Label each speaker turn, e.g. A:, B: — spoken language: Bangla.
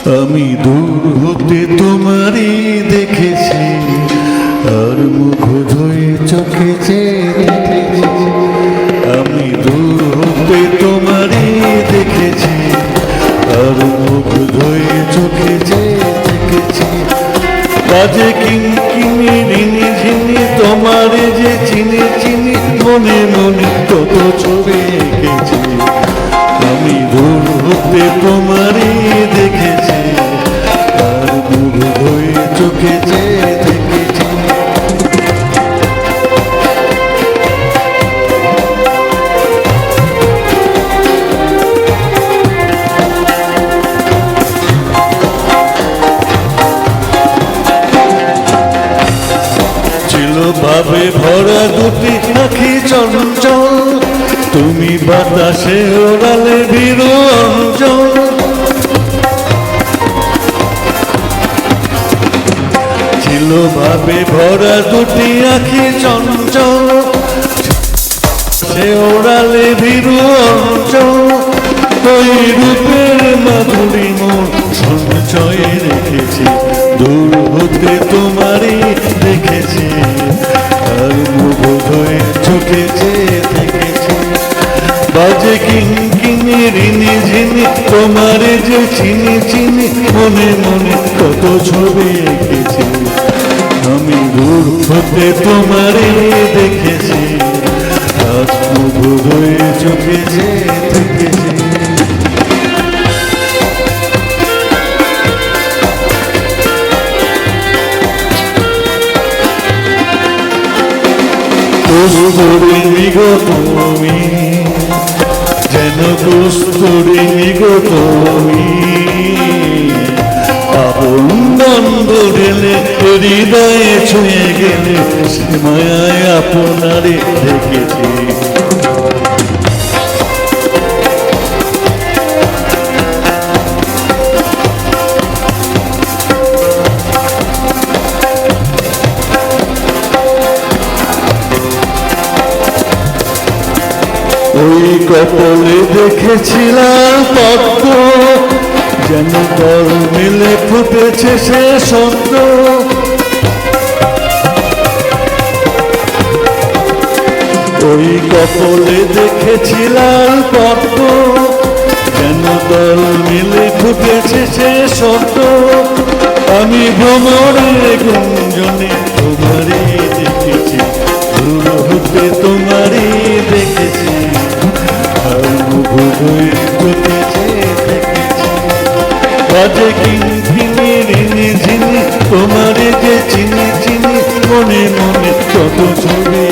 A: আমি দূর হতে তোমারই দেখেছি, আর মুখ ধুয়ে চোখে চেয়েছি। আমি দূর হতে তোমারই দেখেছি, আর মুখ ধুয়ে চোখে চেয়েছি। কাজে কিনকিনি ঋণী ঝিনি তোমার যে চিনি চিনি, মনে মনে কত ছবি এঁকেছি। আমি দূর হতে তোমারই দেখেছি, আর মুখ ধুয়ে চোখে দেখেছি। ছিল ভাবে ভরা দুটি আঁখি চঞ্চল, তুমি বাতাসে ওড়ালে ভীরু অঞ্চল। ছিল ভাবে ভরা দুটি আঁখি চঞ্চল, সে ওড়ালে ভীরু অঞ্চল। ওই রূপের মাধুরী মন সঞ্চয়ে রেখেছি, দূর হতে তোমারই দেখেছি, আর মুখ ধুয়ে চোখে চেয়ে দেখেছি। বাজে কিনকিনি ঋণী ঝিনি তোমার যে চিনি চিনি, মনে মনে কত ছবি এঁকেছি। আমি দূর হতে তোমারই দেখেছি, আজ মুখ ধুয়ে চোখে চেয়ে দেখেছি। কস্তুরী গো তুমি, যেন কস্তুরী গো তুমি, আপন বন্ধ গেলে হৃদয়ে ছুঁয়ে গেলে, সে মায়ায় আপনারে দেখেছি। ওই কপলে দেখেছিলাম পদ্ম, যেন তর মিলে ফুটেছে সে সদ্য। ওই কপলে দেখেছিলাম পদ্ম, যেন তর মিলে ফুটেছে সে সদ্য। আমি ভ্রমণে গুঞ্জনে তোমারই দেখেছি, দূর হতে তোমারই দেখেছি, আর মুখ ধুয়ে চোখে দেখেছি। বাজে কিনকিনি ঋণী ঝিনি তোমার যে চিনি চিনি, মনে মনে কত ছবি